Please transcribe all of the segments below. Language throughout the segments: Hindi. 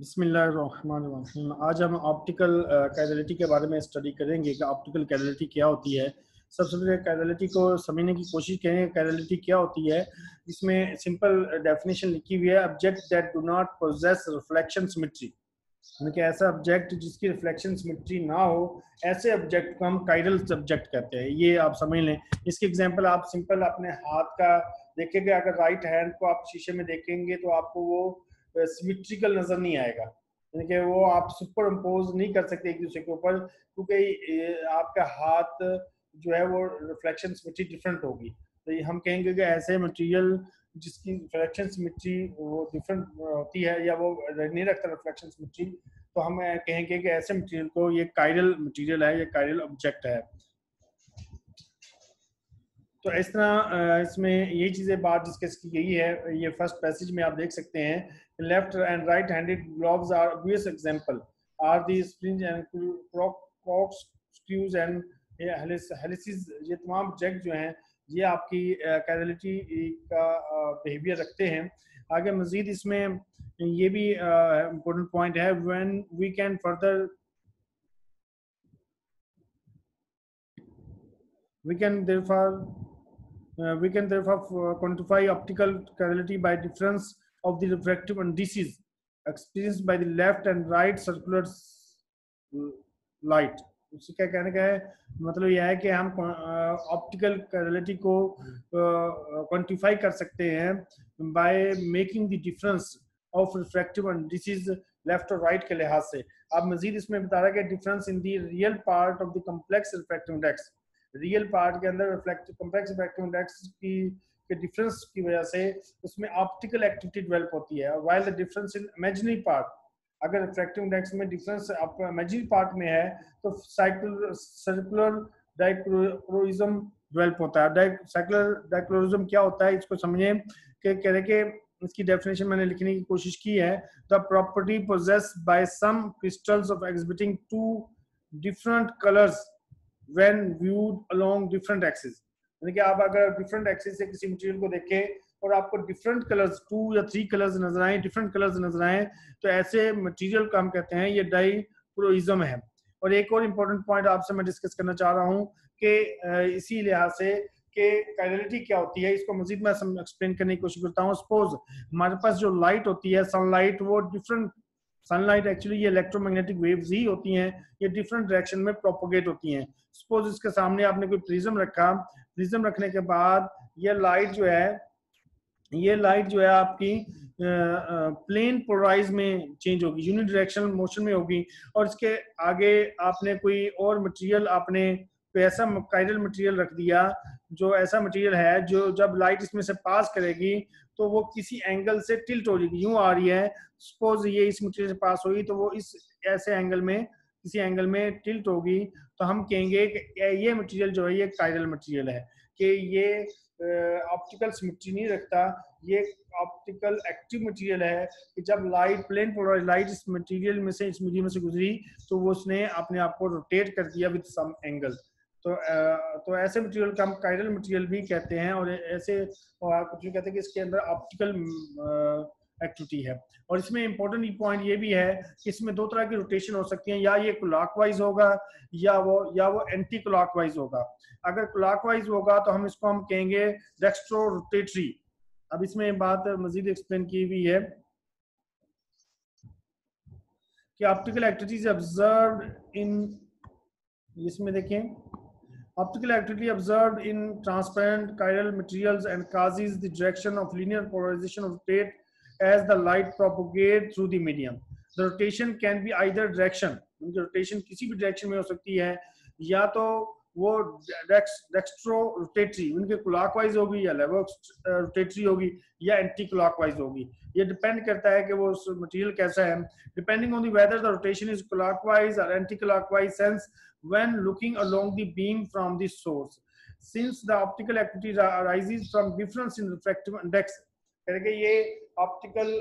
बिस्मिल्लाहिर्रहमानिर्रहीम। आज हम ऑप्टिकल कैजुअलिटी के बारे में स्टडी करेंगे कि ऑप्टिकल कैजुअलिटी क्या होती है। सबसे पहले कैजुअलिटी को समझने की कोशिश करेंगे। कैजुअलिटी क्या होती है, इसमें सिंपल डेफिनेशन लिखी हुई है, object that do not possess reflection symmetry, यानी कि ऐसा ऑब्जेक्ट जिसकी रिफ्लेक्शन सिमेट्री ना हो, ऐसे ऑब्जेक्ट को हम काइरल ऑब्जेक्ट कहते हैं। ये आप समझ लें। इसके एग्जांपल आप सिंपल अपने हाथ का देखेंगे। अगर राइट हैंड को आप शीशे में देखेंगे तो आपको वो सिमेट्रिकल नजर नहीं आएगा, यानी कि वो आप सुपर इम्पोज नहीं कर सकते एक दूसरे के ऊपर, क्योंकि आपका हाथ जो है वो रिफ्लेक्शन सिमेट्री डिफरेंट होगी। तो हम कहेंगे कि ऐसे मटेरियल जिसकी रिफ्लेक्शन सिमेट्री वो डिफरेंट होती है या वो नहीं रखता रिफ्लेक्शन सिमेट्री, तो हम कहेंगे कि ऐसे मटेरियल को ये काइरल मटेरियल है, ये काइरल ऑब्जेक्ट है। तो इस तरह इसमें यही चीज़ें बात डिस्कस की गई है। ये फर्स्ट पैसेज में आप देख सकते हैं, left and right handed gloves are obvious example are the springs and corkscrews and helices. ये तमाम ऑब्जेक्ट जो हैं ये आपकी कैजुअलिटी का बिहेवियर रखते हैं। आगे मजीद इसमें ये भी इम्पोर्टेंट पॉइंट है, when we can further we can therefore quantify optical causality by difference of the refractive indices experienced by the left and right circular light। उससे क्या कहने का है, मतलब यह है कि हम ऑप्टिकल कैजुअलिटी को क्वांटिफाई कर सकते हैं by making the difference of refractive indices left और राइट के लिहाज से। आप मजीद इसमें बता रहा है कि difference in the real part of the complex refractive index, real part के अंदर रिफ्लेक्टिव कॉम्प्लेक्स रिफ्रैक्टिव इंडेक्स की के डिफरेंस की वजह से उसमें ऑप्टिकल एक्टिविटी डेवलप होती है। While the difference in imaginary part, अगर रिफ्रैक्टिव इंडेक्स में डिफरेंस आपका इमेजिनरी पार्ट में है तो सर्कुलर डाइक्रोइज्म डेवलप होता है। सर्कुलर डाइक्रोइज्म क्या होता है, इसको समझें कि कह रहे कि इसकी डेफिनेशन मैंने लिखने की कोशिश की है। The property possessed by some crystals of exhibiting two different colours when viewed along different axes, यानी कि आप अगर डिफरेंट एक्सिस से किसी मटेरियल को देखें और आपको डिफरेंट कलर्स 2 या 3 कलर्स नजर आए, डिफरेंट कलर्स नजर आए, तो ऐसे मटेरियल को हम कहते हैं ये डाइक्रोइज्म है। और एक और इम्पोर्टेंट पॉइंट आपसे मैं डिस्कस करना चाह रहा हूँ कि इसी लिहाज से कि कैजुअलिटी क्या होती है, इसको मजीद मैं एक्सप्लेन करने की कोशिश करता हूँ। सपोज हमारे पास जो लाइट होती है सनलाइट, वो डिफरेंट सनलाइट एक्चुअली ये इलेक्ट्रोमैग्नेटिक वेव्स ही होती हैं, ये डिफरेंट डायरेक्शन में प्रोपोगेट होती हैं। सपोज इसके सामने आपने कोई प्रिज्म रखा, प्रिज्म रखने के बाद ये लाइट जो है आपकी प्लेन पोलराइज में चेंज होगी, यूनि डायरेक्शनल मोशन में होगी। और इसके आगे आपने कोई और मटेरियल, आपने कोई ऐसा काइरल मटेरियल रख दिया जो ऐसा मटेरियल है जो जब लाइट इसमें से पास करेगी तो वो किसी एंगल से टिल्ट हो जाएगी, यूं आ रही है। सपोज ये इस मटेरियल से पास हुई तो वो इस ऐसे एंगल में, किसी एंगल में टिल्ट होगी, तो हम कहेंगे कि ये मटेरियल जो है ये काइरल मटेरियल है, कि ये ऑप्टिकल सिमेट्री नहीं रखता, ये ऑप्टिकल एक्टिव मटेरियल है कि जब लाइट प्लेन पोलराइज्ड लाइट इस मटेरियल में से, इस मीडियम में से गुजरी तो वो उसने अपने आप को रोटेट कर दिया विद सम एंगल। तो ऐसे मटेरियल को हम काइरल मटेरियल भी कहते हैं। और ऐसे कुछ कहते हैं कि इसके अंदर ऑप्टिकल एक्टिविटी है। और इसमें इंपॉर्टेंट पॉइंट ये भी है कि इसमें दो तरह की रोटेशन हो सकती है, या ये क्लॉकवाइज होगा या वो एंटी क्लॉकवाइज होगा। अगर क्लॉकवाइज होगा तो हम इसको हम कहेंगे डेक्स्ट्रो रोटेटरी। अब इसमें बात मजीद एक्सप्लेन की हुई है कि ऑप्टिकल एक्टिविटीज ऑब्जर्व्ड इन, इसमें देखें, optical activity observed in transparent chiral materials and causes the direction of linear polarization of rotate as the light propagates through the medium. The rotation can be either direction, उनकी रोटेशन किसी भी डायरेक्शन में हो सकती है, या तो वो डेक्स्ट्रो रोटेटरी उनके क्लॉकवाइज होगी, या लेवो रोटेटरी होगी, या एंटी क्लॉकवाइज होगी। ये डिपेंड करता है कि वो उस मटेरियल कैसा है। Depending on the whether the rotation is clockwise और anti clockwise sense when looking along the beam from the source, since the optical activity arises from difference in refractive index, करके ये ऑप्टिकल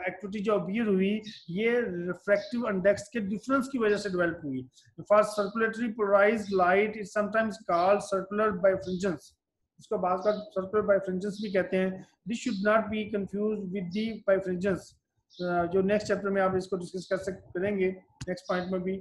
एक्टिविटी जो अबियर हुई ये रिफ्रैक्टिव इंडेक्स के डिफरेंस की वजह से डेवलप हुई। For circulatory polarised light is sometimes called circular birefringence, इसको बात कर सर्कुलर बायफ्रिंजेंस भी कहते हैं। This should not be confused with the birefringence जो नेक्स्ट चैप्टर में आप इसको डिस्कस करेंगे नेक्स्ट पॉइंट में भी।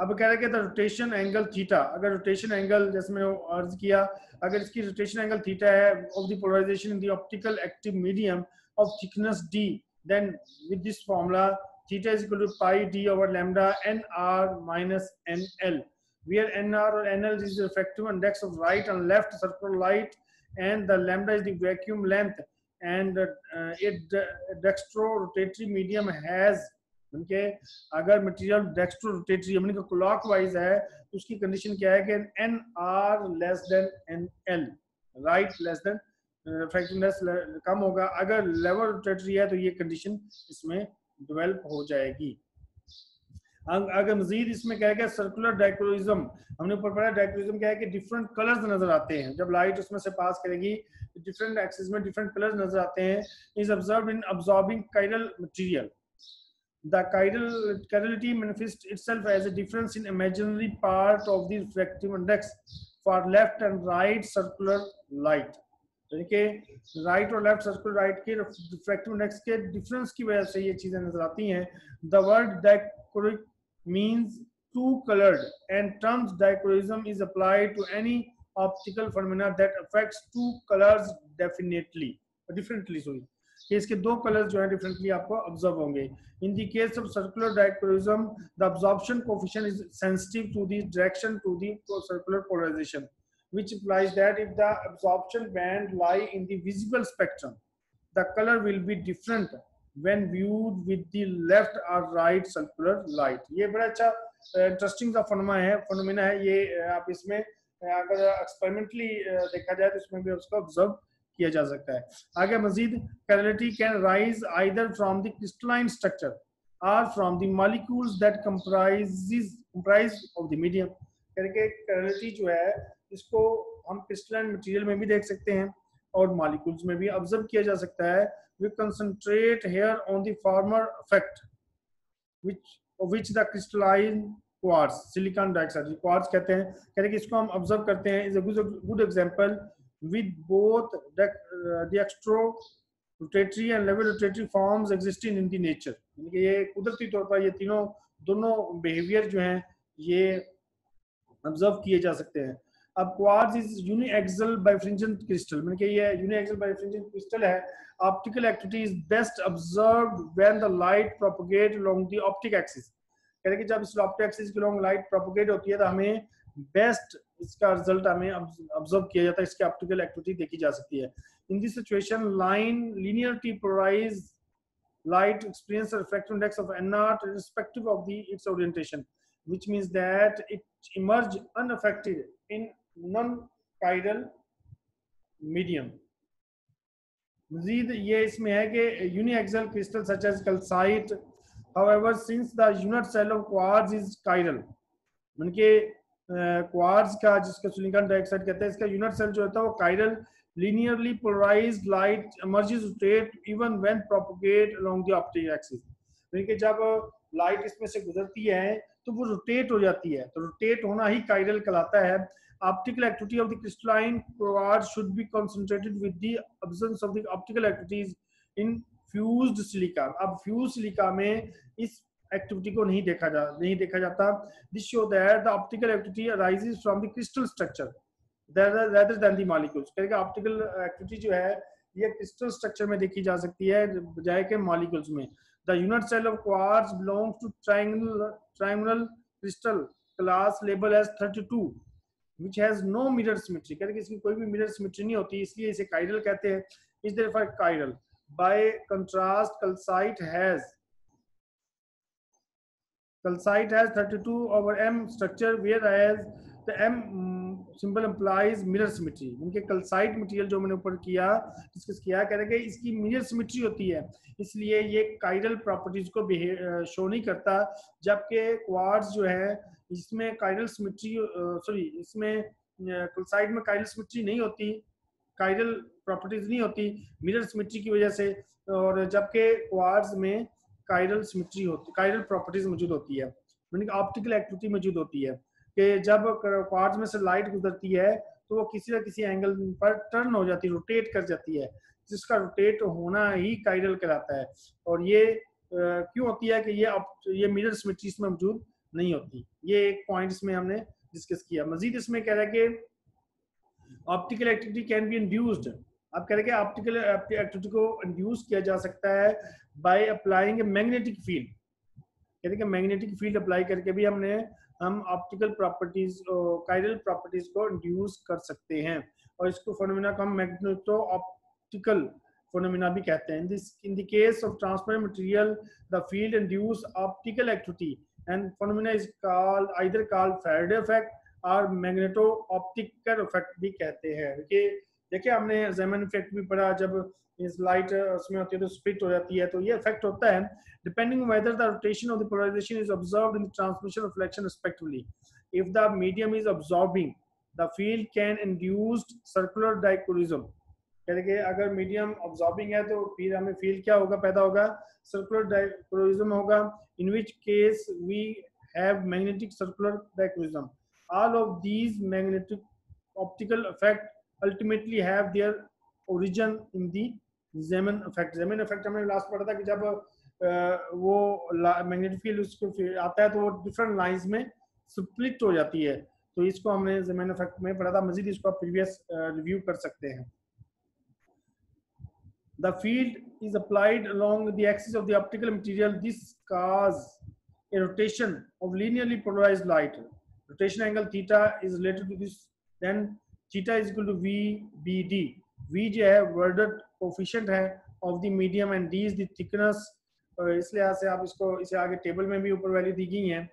अब कह रहे हैं द रोटेशन एंगल थीटा, अगर रोटेशन एंगल जैसे मैंने अर्ज किया, अगर इसकी रोटेशन एंगल थीटा है of the polarisation in the optical active medium of thickness d, then with this formula theta is equal to pi d over lambda nr minus nl, where nr or nl is the refractive index of right and left circular light and the lambda is the vacuum length and it dextro rotatory medium has, उनके अगर मटेरियल डेक्स्ट्रो रोटेटरी यानी कि क्लॉकवाइज है तो उसकी कंडीशन क्या है कि N R less than N L, right less than refractiveness कम होगा। अगर लेवल रोटेटरी है तो ये कंडीशन इसमें डेवलप हो जाएगी। अगर मजीद इसमें क्या है सर्कुलर डायक्रोइज्म, हमने ऊपर पढ़ा डायक्रोइज्म क्या है कि डिफरेंट कलर्स नजर आते हैं जब लाइट उसमें से पास करेगी, डिफरेंट एक्सिस में डिफरेंट कलर्स नजर आते हैं। Is observed in absorbing chiral material. The chirality manifests itself as a difference in imaginary part of the refractive index for left and right circular light, यानी कि राइट और लेफ्ट सर्कुलर लाइट के रिफ्रैक्टिव इंडेक्स के डिफरेंस की वजह से ये चीजें नजर आती हैं। The word dichroic means two colored and terms dichroism is applied to any optical phenomena that affects two colors differently sorry, कि इसके दो कलर्स जो है डिफरेंटली आपको ऑब्जर्व होंगे। In the case of circular dichroism the absorption coefficient is sensitive to the direction to the circular polarisation, which implies that if the absorption band lie in the visible spectrum, the color will be different when viewed with the left or right circular light। ये बड़ा अच्छा इंटरेस्टिंग सा फिनोमेना है ये। आप इसमें अगर एक्सपेरिमेंटली देखा जाए तो इसमें भी उसको ऑब्जर्व किया जा सकता है। आगे मजीद chirality can rise either from the crystalline structure or from the molecules that comprise of the medium। करके chirality जो है इसको हम crystalline material में भी देख सकते हैं और molecules में भी ऑब्जर्व किया जा सकता है। We concentrate here on the former effect which the crystalline quartz silicon dioxide quartz कहते हैं। कह रहे कि इसको हम ऑब्जर्व करते हैं। is a good example with both dextro rotatory and level rotatory forms existing in the nature, यानी कि ये कुदरती तौर पर ये दोनों बिहेवियर जो हैं ये ऑब्जर्व किए जा सकते हैं। अब क्वार्ट्ज इज यूनिएक्सल बाइफ्रिंजेंट क्रिस्टल, यानी कि ये यूनिएक्सल बाइफ्रिंजेंट क्रिस्टल है। Optical activity is best observed when the light propagate along the optic axis. कह रहे कि जब इस ऑप्टिक एक्सिस के अलोंग लाइट प्रोपगेट होती है तो हमें बेस्ट इसका रिजल्ट हमें ऑब्जर्व किया जाता है, इसकी ऑप्टिकल एक्टिविटी देखी जा सकती है। In this situation linearity polarized light experience a refractive index of nr irrespective of its orientation, which means that it emerge unaffected in non-chiral medium। मजीद ये इसमें है कि uniaxial crystal such as calcite, however since the unit cell of quartz is chiral, यानी कि क्वार्ट्ज का जिसका सिलिकॉन डाइऑक्साइड कहते हैं इसका यूनिट सेल जो होता है वो chiral linearly polarized light emerges rotate even when propagate along the optic axis, यानी कि जब लाइट इसमें से गुजरती है तो वो रोटेट हो जाती है, तो रोटेट होना ही काइरल कहलाता है। Optical activity of the crystalline quartz should be concentrated with the absence of the optical activities in fused silica. अब फ्यूज सिलिका में इस एक्टिविटी को नहीं देखा जाता। This show that the optical activity arises from the crystal structure rather than the molecules। कहेगा ऑप्टिकल एक्टिविटी जो है ये क्रिस्टल स्ट्रक्चर में देखी जा सकती है बजाय के मॉलिक्यूल्स में। The unit cell of quartz belongs to triangular crystal class label as 32 which has no mirror symmetry। कहते हैं कि इसकी कोई भी मिरर सिमेट्री नहीं होती इसलिए इसे काइरल कहते हैं। Is therefore chiral. Bye contrast calcite has 32/m structure whereas the m symbol implies mirror symmetry। उनके calcite material जो मैंने ऊपर डिस्कस किया कह रहे हैं कि इसकी mirror symmetry होती है इसलिए ये chiral properties को शो नहीं करता, जबकि quartz जो है इसमें chiral symmetry इसमें calcite में chiral symmetry नहीं होती, chiral properties नहीं होती mirror symmetry की वजह से, और जबकि quartz में काइरल सिमेट्री होती, काइरल प्रॉपर्टीज मौजूद होती है, यानी कि ऑप्टिकल एक्टिविटी मौजूद होती है कि जब क्वार्ट्ज में से लाइट गुजरती है तो वो किसी न किसी एंगल पर टर्न हो जाती है, रोटेट कर जाती है। जिसका रोटेट होना ही काइरल कहलाता है। और ये क्यों होती है कि ये मिरर सिमेट्री इसमें मौजूद नहीं होती। ये एक पॉइंट इसमें हमने डिस्कस किया। मजीद इसमें कह रहा है कि optical activity can be induced. आप कह रहे हैं कि ऑप्टिकल एक्टिविटी को इंड्यूस किया जा सकता है बाय अप्लाइंग मैग्नेटिक फील्ड। कह रहे हैं कि मैग्नेटिक फील्ड अप्लाई करके भी हम ऑप्टिकल प्रॉपर्टीज काइरल प्रॉपर्टीज को इंड्यूस कर सकते हैं। और इसको फिनोमेना को हम मैग्नेटो ऑप्टिकल phenomena भी कहते हैं। In the case of transparent material, the field induce optical activity and phenomena is either called Faraday effect और magneto-optical effect भी कहते हैं। देखिए हमने Zeeman effect भी पढ़ा, जब इस लाइट उसमें होती है तो स्प्लिट हो जाती है, तो ये इफेक्ट होता है depending whether the rotation of the polarization is observed in the transmission reflection respectively. If the medium is absorbing, the field can induce circular dichroism। कहते अगर मीडियम ऑब्जॉर्बिंग है तो फिर हमें फील्ड क्या होगा, पैदा होगा, सर्कुलर डाइक्रोइज्म होगा। In which case we have magnetic circular dichroism. All of these magnetic optical effect ultimately have their origin in the Zeeman effect. Zeeman effect हमने लास्ट पढ़ा था कि जब वो मैग्नेटिक फील्ड उसको आता है तो वो डिफरेंट लाइंस में स्प्लिट हो जाती है। तो इसको हमने ज़ेमन इफेक्ट में पढ़ा था। मजीद इसको आप प्रीवियस रिव्यू कर सकते हैं। The field is applied along the axis of the optical material. This causes a rotation of linearly polarized light. Rotation angle theta is related to this. Then theta is equal to VBD. V जो है Verdert coefficient है of the medium and D is the thickness। इसलिए से आप इसे आगे टेबल में भी ऊपर वैल्यू दी गई हैं।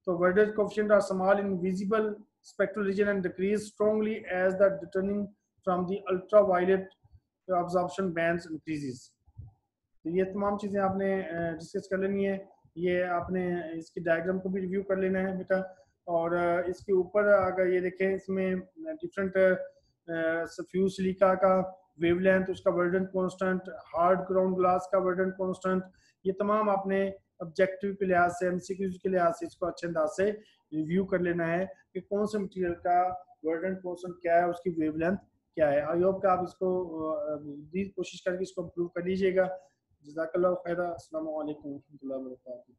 तो Verdert coefficient are small in visible spectral region and decrease strongly as the returning from the ultraviolet absorption bands increases। तो ये तमाम चीज़ें आपने डिस्कस कर लेनी है। ये आपने इसकी डायग्राम को भी रिव्यू कर लेना है बेटा। और इसके ऊपर अगर ये देखें, इसमें डिफरेंट सफ्यूज सिलिका का वेवलेंथ, उसका वर्डेंट कांस्टेंट, हार्ड ग्राउंड ग्लास का वर्डेंट कांस्टेंट, ये तमाम आपने ऑब्जेक्टिव के लिहाज से, एमसीक्यूज के लिहाज से इसको अच्छे अंदाज से रिव्यू कर लेना है कि कौन से मटेरियल का वर्डेंट कांस्टेंट क्या है, उसकी वेवलेंथ क्या है। आई होप कि आप इसको कोशिश करके इसको इम्प्रूव कर लीजिएगा। जज़ाकल्लाह खैरा। अस्सलामु अलैकुम व रहमतुल्लाहि व बरकातुहू।